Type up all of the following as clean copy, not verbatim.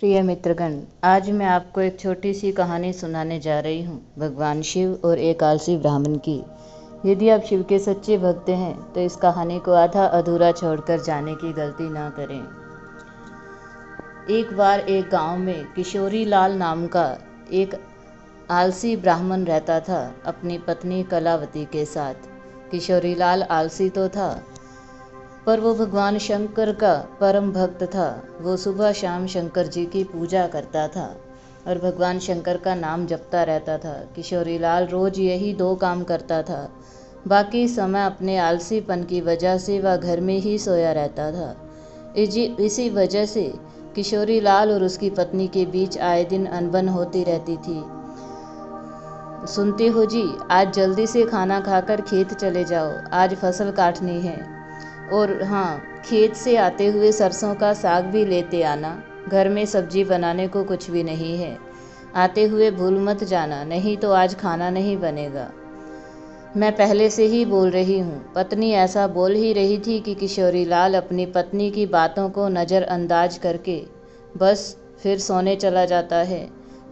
प्रिय मित्रगण, आज मैं आपको एक छोटी सी कहानी सुनाने जा रही हूँ, भगवान शिव और एक आलसी ब्राह्मण की। यदि आप शिव के सच्चे भक्त हैं तो इस कहानी को आधा अधूरा छोड़कर जाने की गलती ना करें। एक बार एक गांव में किशोरी लाल नाम का एक आलसी ब्राह्मण रहता था अपनी पत्नी कलावती के साथ। किशोरी लाल आलसी तो था, पर वो भगवान शंकर का परम भक्त था। वो सुबह शाम शंकर जी की पूजा करता था और भगवान शंकर का नाम जपता रहता था। किशोरी लाल रोज यही दो काम करता था। बाकी समय अपने आलसीपन की वजह से वह घर में ही सोया रहता था। इसी वजह से किशोरी लाल और उसकी पत्नी के बीच आए दिन अनबन होती रहती थी। सुनते हो जी, आज जल्दी से खाना खाकर खेत चले जाओ, आज फसल काटनी है। और हाँ, खेत से आते हुए सरसों का साग भी लेते आना, घर में सब्जी बनाने को कुछ भी नहीं है। आते हुए भूल मत जाना, नहीं तो आज खाना नहीं बनेगा। मैं पहले से ही बोल रही हूँ। पत्नी ऐसा बोल ही रही थी कि किशोरी लाल अपनी पत्नी की बातों को नज़रअंदाज करके बस फिर सोने चला जाता है।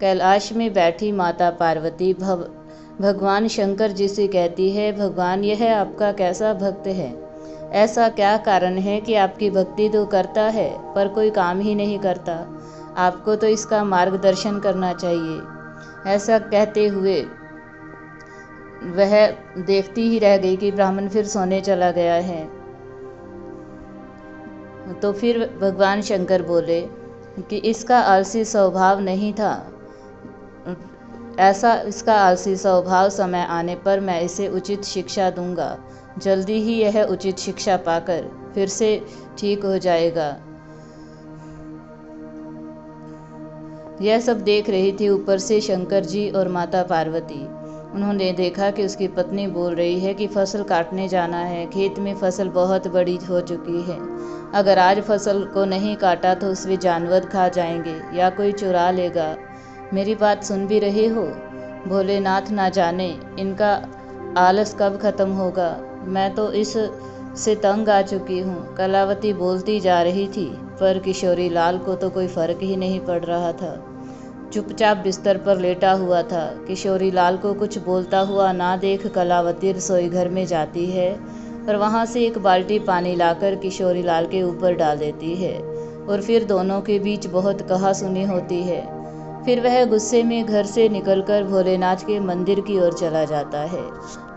कैलाश में बैठी माता पार्वती भगवान शंकर जी से कहती है, भगवान, यह आपका कैसा भक्त है? ऐसा क्या कारण है कि आपकी भक्ति तो करता है पर कोई काम ही नहीं करता? आपको तो इसका मार्गदर्शन करना चाहिए। ऐसा कहते हुए वह देखती ही रह गई कि ब्राह्मण फिर सोने चला गया है। तो फिर भगवान शंकर बोले कि इसका आलसी स्वभाव नहीं था, इसका आलसी स्वभाव समय आने पर मैं इसे उचित शिक्षा दूंगा। जल्दी ही यह उचित शिक्षा पाकर फिर से ठीक हो जाएगा। यह सब देख रही थी ऊपर से शंकर जी और माता पार्वती। उन्होंने देखा कि उसकी पत्नी बोल रही है कि फसल काटने जाना है, खेत में फसल बहुत बड़ी हो चुकी है। अगर आज फसल को नहीं काटा तो उसमें जानवर खा जाएंगे या कोई चुरा लेगा। मेरी बात सुन भी रहे हो? भोलेनाथ ना जाने इनका आलस कब खत्म होगा। मैं तो इस से तंग आ चुकी हूँ। कलावती बोलती जा रही थी, पर किशोरी लाल को तो कोई फर्क ही नहीं पड़ रहा था। चुपचाप बिस्तर पर लेटा हुआ था। किशोरी लाल को कुछ बोलता हुआ ना देख कलावती रसोई घर में जाती है और वहाँ से एक बाल्टी पानी लाकर किशोरी लाल के ऊपर डाल देती है और फिर दोनों के बीच बहुत कहासुनी होती है। फिर वह गुस्से में घर से निकलकर भोलेनाथ के मंदिर की ओर चला जाता है।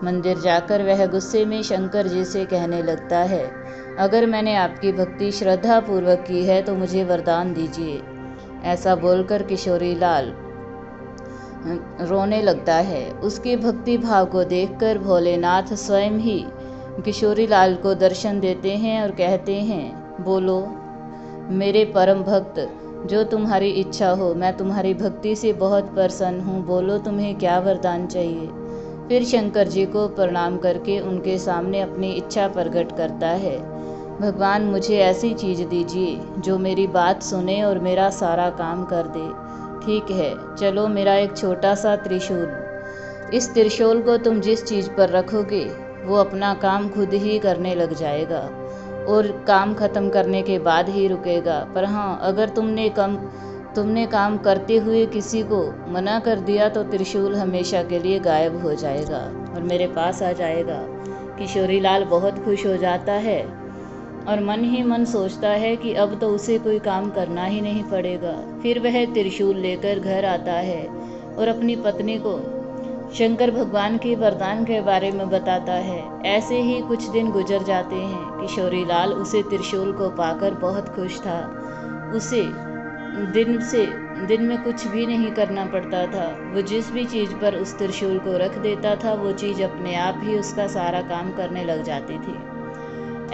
मंदिर जाकर वह गुस्से में शंकर जी से कहने लगता है, अगर मैंने आपकी भक्ति श्रद्धा पूर्वक की है तो मुझे वरदान दीजिए। ऐसा बोलकर किशोरी लाल रोने लगता है। उसके भक्ति भाव को देखकर भोलेनाथ स्वयं ही किशोरी लाल को दर्शन देते हैं और कहते हैं, बोलो मेरे परम भक्त, जो तुम्हारी इच्छा हो। मैं तुम्हारी भक्ति से बहुत प्रसन्न हूँ। बोलो तुम्हें क्या वरदान चाहिए? फिर शंकर जी को प्रणाम करके उनके सामने अपनी इच्छा प्रकट करता है, भगवान, मुझे ऐसी चीज़ दीजिए जो मेरी बात सुने और मेरा सारा काम कर दे। ठीक है, चलो, मेरा एक छोटा सा त्रिशूल। इस त्रिशूल को तुम जिस चीज़ पर रखोगे वो अपना काम खुद ही करने लग जाएगा और काम खत्म करने के बाद ही रुकेगा। पर हाँ, अगर तुमने काम करते हुए किसी को मना कर दिया तो त्रिशूल हमेशा के लिए गायब हो जाएगा और मेरे पास आ जाएगा। किशोरी लाल बहुत खुश हो जाता है और मन ही मन सोचता है कि अब तो उसे कोई काम करना ही नहीं पड़ेगा। फिर वह त्रिशूल लेकर घर आता है और अपनी पत्नी को शंकर भगवान के वरदान के बारे में बताता है। ऐसे ही कुछ दिन गुजर जाते हैं। किशोरी लाल उसे त्रिशूल को पाकर बहुत खुश था। उसे दिन में कुछ भी नहीं करना पड़ता था। वो जिस भी चीज़ पर उस त्रिशूल को रख देता था वो चीज़ अपने आप ही उसका सारा काम करने लग जाती थी।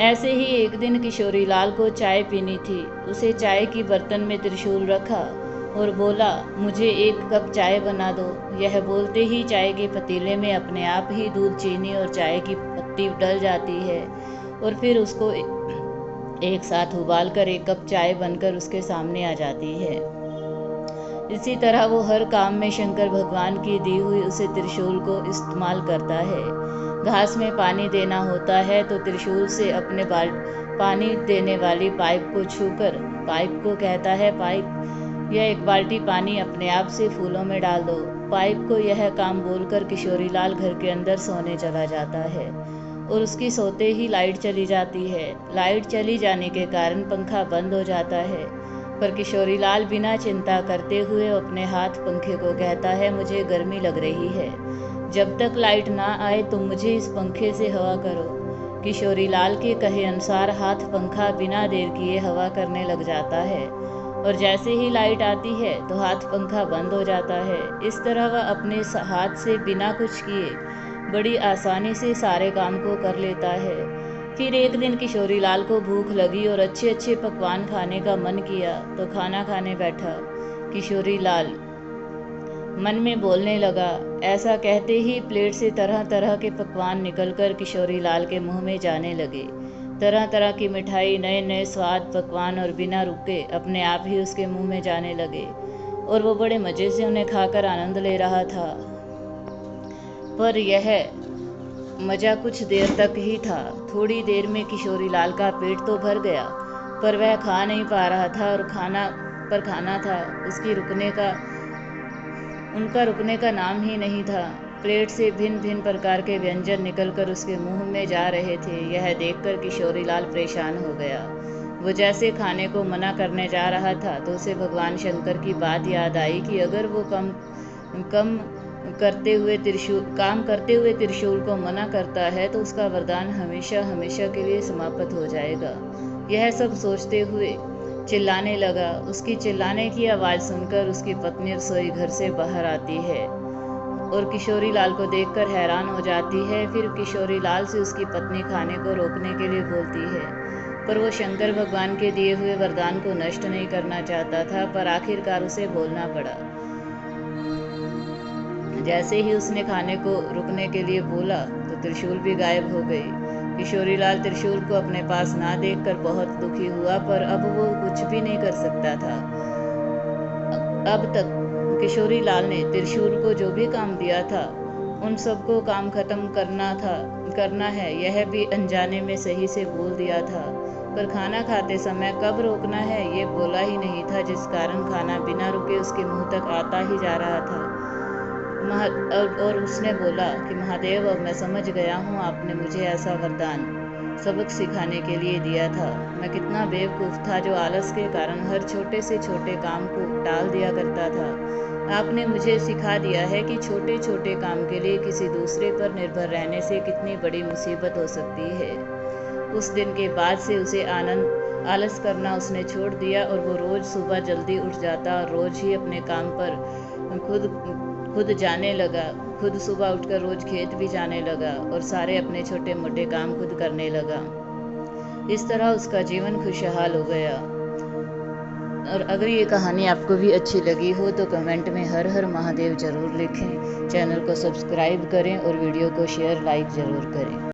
ऐसे ही एक दिन किशोरी लाल को चाय पीनी थी। उसे चाय की बर्तन में त्रिशूल रखा और बोला, मुझे एक कप चाय बना दो। यह बोलते ही चाय के पतीले में अपने आप ही दूध, चीनी और चाय की पत्ती डल जाती है और फिर उसको एक साथ उबालकर एक कप चाय बनकर उसके सामने आ जाती है। इसी तरह वो हर काम में शंकर भगवान की दी हुई उसे त्रिशूल को इस्तेमाल करता है। घास में पानी देना होता है तो त्रिशूल से अपने पानी देने वाली पाइप को छूकर पाइप को कहता है, पाइप यह एक बाल्टी पानी अपने आप से फूलों में डाल दो। पाइप को यह काम बोलकर किशोरीलाल घर के अंदर सोने चला जाता है और उसकी सोते ही लाइट चली जाती है। लाइट चली जाने के कारण पंखा बंद हो जाता है, पर किशोरीलाल बिना चिंता करते हुए अपने हाथ पंखे को कहता है, मुझे गर्मी लग रही है, जब तक लाइट ना आए तुम मुझे इस पंखे से हवा करो। किशोरीलाल के कहे अनुसार हाथ पंखा बिना देर किए हवा करने लग जाता है और जैसे ही लाइट आती है तो हाथ पंखा बंद हो जाता है। इस तरह वह अपने हाथ से बिना कुछ किए बड़ी आसानी से सारे काम को कर लेता है। फिर एक दिन किशोरीलाल को भूख लगी और अच्छे अच्छे पकवान खाने का मन किया तो खाना खाने बैठा। किशोरीलाल मन में बोलने लगा। ऐसा कहते ही प्लेट से तरह तरह के पकवान निकलकर किशोरीलाल के मुंह में जाने लगे। तरह तरह की मिठाई, नए नए स्वाद पकवान और बिना रुके अपने आप ही उसके मुंह में जाने लगे और वो बड़े मज़े से उन्हें खाकर आनंद ले रहा था। पर यह मज़ा कुछ देर तक ही था। थोड़ी देर में किशोरीलाल का पेट तो भर गया, पर वह खा नहीं पा रहा था और खाना था उनका रुकने का नाम ही नहीं था। प्लेट से भिन्न भिन्न प्रकार के व्यंजन निकलकर उसके मुंह में जा रहे थे। यह देखकर किशोरीलाल परेशान हो गया। वो जैसे खाने को मना करने जा रहा था तो उसे भगवान शंकर की बात याद आई कि अगर वो काम करते हुए त्रिशूल को मना करता है तो उसका वरदान हमेशा हमेशा के लिए समाप्त हो जाएगा। यह सब सोचते हुए चिल्लाने लगा। उसकी चिल्लाने की आवाज़ सुनकर उसकी पत्नी रसोई घर से बाहर आती है और किशोरीलाल को देखकर हैरान हो जाती है। फिर किशोरीलाल से उसकी पत्नी खाने को रोकने के लिए बोलती है, पर वो शंकर भगवान के दिए हुए वरदान को नष्ट नहीं करना चाहता था, पर आखिरकार उसे बोलना पड़ा। जैसे ही उसने खाने को रुकने के लिए बोला तो त्रिशूल भी गायब हो गई। किशोरीलाल त्रिशूल को अपने पास ना देखकर बहुत दुखी हुआ, पर अब वो कुछ भी नहीं कर सकता था। अब तक किशोरीलाल ने त्रिशूल को जो भी काम दिया था उन सबको काम खत्म करना है, यह भी अनजाने में सही से बोल दिया था, पर खाना खाते समय कब रोकना है ये बोला ही नहीं था, जिस कारण खाना बिना रुके उसके मुंह तक आता ही जा रहा था। और उसने बोला कि महादेव, अब मैं समझ गया हूँ, आपने मुझे ऐसा वरदान सबक सिखाने के लिए दिया था। मैं कितना बेवकूफ़ था जो आलस के कारण हर छोटे से छोटे काम को टाल दिया करता था। आपने मुझे सिखा दिया है कि छोटे छोटे काम के लिए किसी दूसरे पर निर्भर रहने से कितनी बड़ी मुसीबत हो सकती है। उस दिन के बाद से उसे आलस करना उसने छोड़ दिया और वो रोज़ सुबह जल्दी उठ जाता और रोज़ ही अपने काम पर खुद जाने लगा। खुद सुबह उठकर रोज खेत भी जाने लगा और सारे अपने छोटे मोटे काम खुद करने लगा। इस तरह उसका जीवन खुशहाल हो गया। और अगर ये कहानी आपको भी अच्छी लगी हो तो कमेंट में हर हर महादेव जरूर लिखें। चैनल को सब्सक्राइब करें और वीडियो को शेयर लाइक ज़रूर करें।